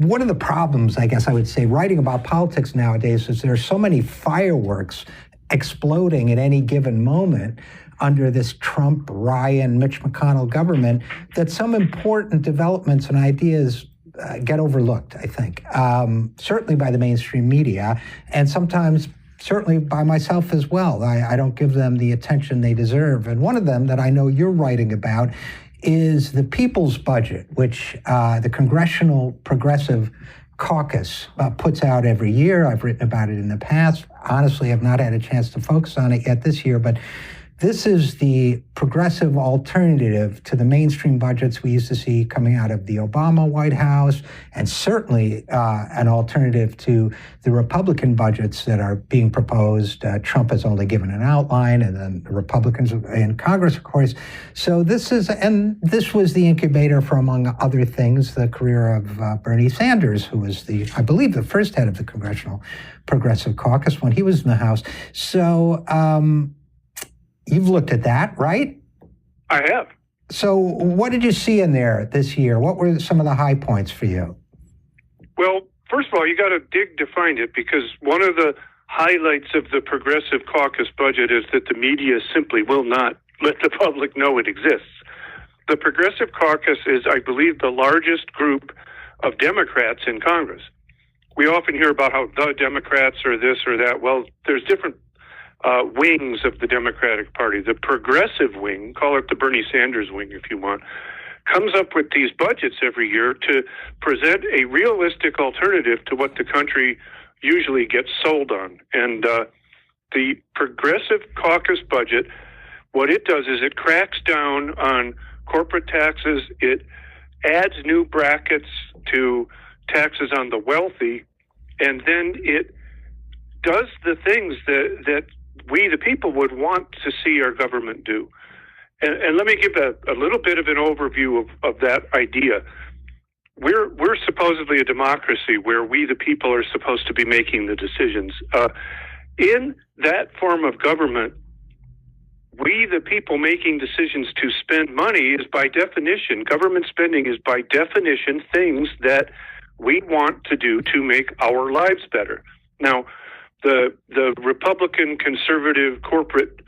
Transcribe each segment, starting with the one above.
one of the problems, I guess I would say, writing about politics nowadays is there are so many fireworks exploding at any given moment under this Trump, Ryan, Mitch McConnell government that some important developments and ideas get overlooked, I think, certainly by the mainstream media, and sometimes certainly by myself as well. I don't give them the attention they deserve. And one of them that I know you're writing about is the People's Budget, which the Congressional Progressive Caucus puts out every year. I've written about it in the past. Honestly, I've not had a chance to focus on it yet this year, but this is the progressive alternative to the mainstream budgets we used to see coming out of the Obama White House, and certainly an alternative to the Republican budgets that are being proposed. Trump has only given an outline, and then the Republicans in Congress, of course. So this was the incubator for, among other things, the career of Bernie Sanders, who was I believe, the first head of the Congressional Progressive Caucus when he was in the House. So, you've looked at that, right? I have. So what did you see in there this year? What were some of the high points for you? Well, first of all, you got to dig to find it, because one of the highlights of the Progressive Caucus budget is that the media simply will not let the public know it exists. The Progressive Caucus is, I believe, the largest group of Democrats in Congress. We often hear about how the Democrats are this or that. Well, there's different wings of the Democratic Party. The progressive wing, call it the Bernie Sanders wing if you want, comes up with these budgets every year to present a realistic alternative to what the country usually gets sold on. And the Progressive Caucus budget, what it does is it cracks down on corporate taxes. It adds new brackets to taxes on the wealthy, and then it does the things that we, the people, would want to see our government do. And let me give a little bit of an overview of that idea. We're supposedly a democracy where we, the people, are supposed to be making the decisions. In that form of government, we, the people, making decisions to spend money is by definition, government spending is by definition things that we want to do to make our lives better. Now, the Republican conservative corporate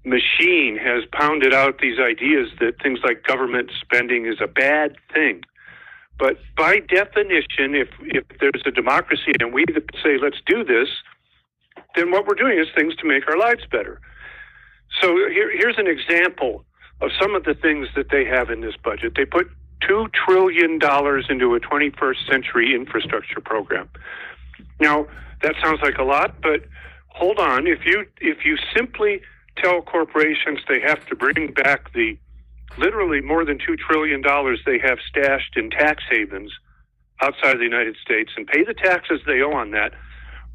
machine has pounded out these ideas that things like government spending is a bad thing. But by definition, if there's a democracy and we say, let's do this, then what we're doing is things to make our lives better. So here's an example of some of the things that they have in this budget. They put $2 trillion into a 21st century infrastructure program. Now, that sounds like a lot, but hold on. If you simply tell corporations they have to bring back the literally more than $2 trillion they have stashed in tax havens outside of the United States and pay the taxes they owe on that,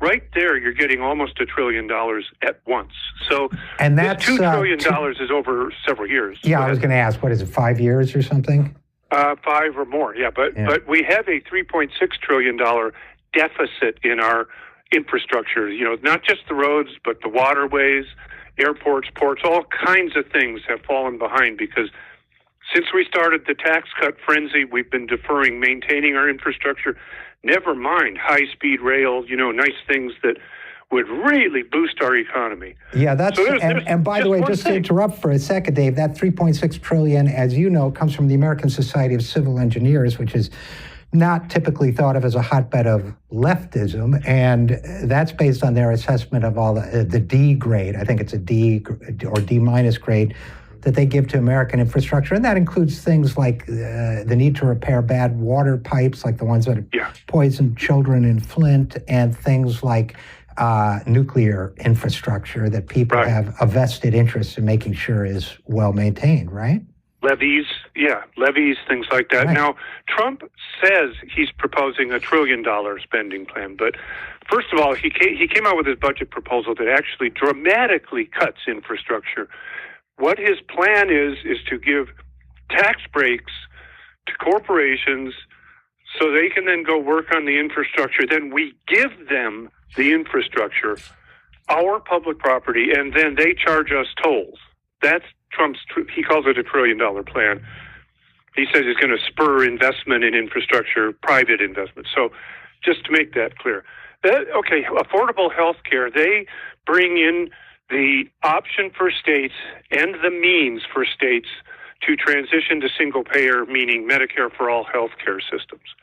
right there you're getting almost $1 trillion at once. So and that's $2 trillion is over several years. Yeah, I was going to ask, what is it, 5 years or something? 5 or more, yeah. But we have a $3.6 trillion deficit in our infrastructure, not just the roads, but the waterways, airports, ports, all kinds of things have fallen behind because since we started the tax cut frenzy, we've been deferring maintaining our infrastructure, never mind high-speed rail, nice things that would really boost our economy. Yeah, that's so and by the way, just to interrupt for a second, Dave, that $3.6 trillion, as you know, comes from the American Society of Civil Engineers, which is not typically thought of as a hotbed of leftism, and that's based on their assessment of all the D grade. I think it's a D or D minus grade that they give to American infrastructure, and that includes things like the need to repair bad water pipes, like the ones that have poisoned children in Flint, and things like nuclear infrastructure that people have a vested interest in making sure is well maintained, right? Levies, things like that. Right. Now, Trump says he's proposing $1 trillion spending plan, but first of all, he came out with his budget proposal that actually dramatically cuts infrastructure. What his plan is to give tax breaks to corporations so they can then go work on the infrastructure. Then we give them the infrastructure, our public property, and then they charge us tolls. That's Trump's, he calls it $1 trillion plan. He says he's going to spur investment in infrastructure, private investment. So just to make that clear. Okay, affordable health care, they bring in the option for states and the means for states to transition to single payer, meaning Medicare for all health care systems.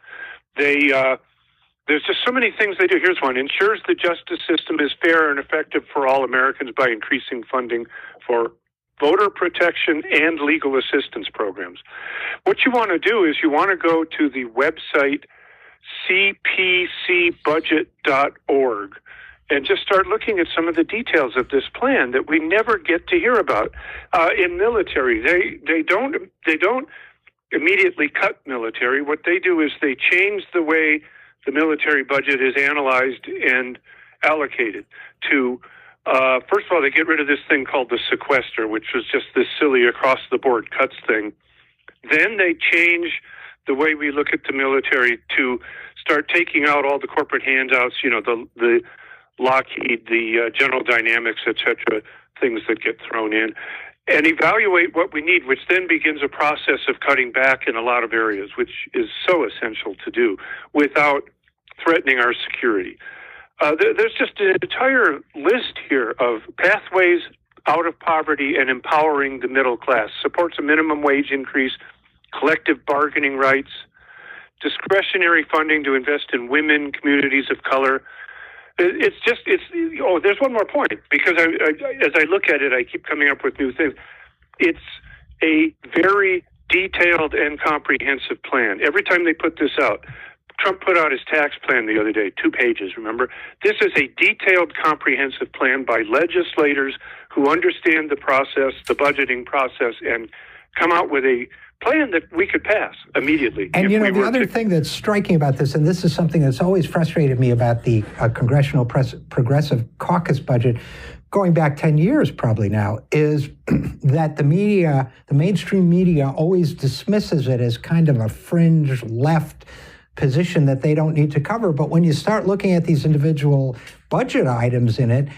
There's just so many things they do. Here's one. Ensures the justice system is fair and effective for all Americans by increasing funding for voter protection and legal assistance programs. What you want to do is you want to go to the website cpcbudget.org and just start looking at some of the details of this plan that we never get to hear about. In military, they don't immediately cut military. What they do is they change the way the military budget is analyzed and allocated to, first of all, they get rid of this thing called the sequester, which was just this silly across-the-board cuts thing. Then they change the way we look at the military to start taking out all the corporate handouts, the Lockheed, the General Dynamics, et cetera, things that get thrown in, and evaluate what we need, which then begins a process of cutting back in a lot of areas, which is so essential to do without threatening our security. There's just an entire list here of pathways out of poverty and empowering the middle class, supports a minimum wage increase, collective bargaining rights, discretionary funding to invest in women, communities of color. There's one more point, because as I look at it, I keep coming up with new things. It's a very detailed and comprehensive plan. Every time they put this out, Trump put out his tax plan the other day, 2 pages, remember? This is a detailed, comprehensive plan by legislators who understand the process, the budgeting process, and come out with a plan that we could pass immediately. And the other thing that's striking about this, and this is something that's always frustrated me about the Congressional Progressive Caucus budget, going back 10 years probably now, is that the media, the mainstream media, always dismisses it as kind of a fringe left position that they don't need to cover. But when you start looking at these individual budget items in it,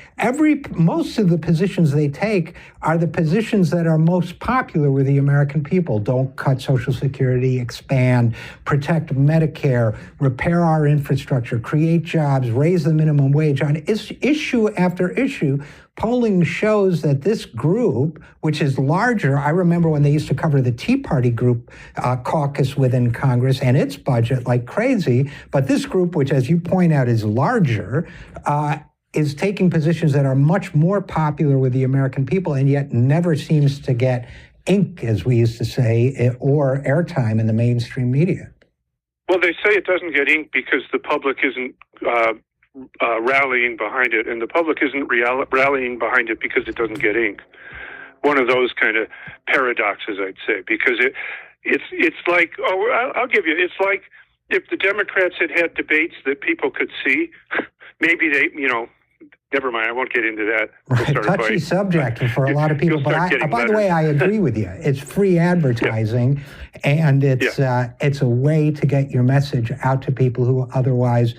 most of the positions they take are the positions that are most popular with the American people. Don't cut Social Security, expand, protect Medicare, repair our infrastructure, create jobs, raise the minimum wage. On issue after issue, polling shows that this group, which is larger, I remember when they used to cover the Tea Party group caucus within Congress and its budget like crazy, but this group, which as you point out is larger, is taking positions that are much more popular with the American people and yet never seems to get ink, as we used to say, or airtime in the mainstream media. Well, they say it doesn't get ink because the public isn't rallying behind it, and the public isn't rallying behind it because it doesn't get ink. One of those kind of paradoxes, I'd say, because it's like, I'll give you, it's like if the Democrats had debates that people could see, maybe they, never mind, I won't get into that. Right, touchy subject for a lot of people. But by the way, I agree with you. It's free advertising, and it's a way to get your message out to people who otherwise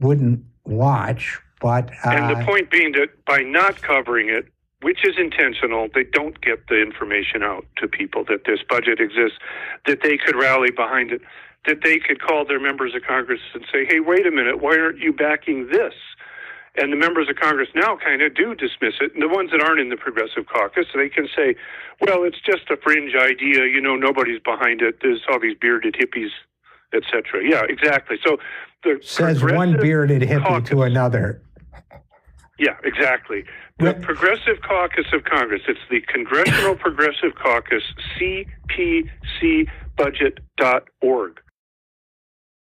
wouldn't watch. But and the point being that by not covering it, which is intentional, they don't get the information out to people that this budget exists, that they could rally behind it, that they could call their members of Congress and say, hey, wait a minute, why aren't you backing this? And the members of Congress now kind of do dismiss it. And the ones that aren't in the Progressive Caucus, they can say, well, it's just a fringe idea. Nobody's behind it. There's all these bearded hippies, et cetera. Yeah, exactly. So the says one bearded hippie caucus to another. Yeah, exactly. The Progressive Caucus of Congress, it's the Congressional Progressive Caucus, cpcbudget.org.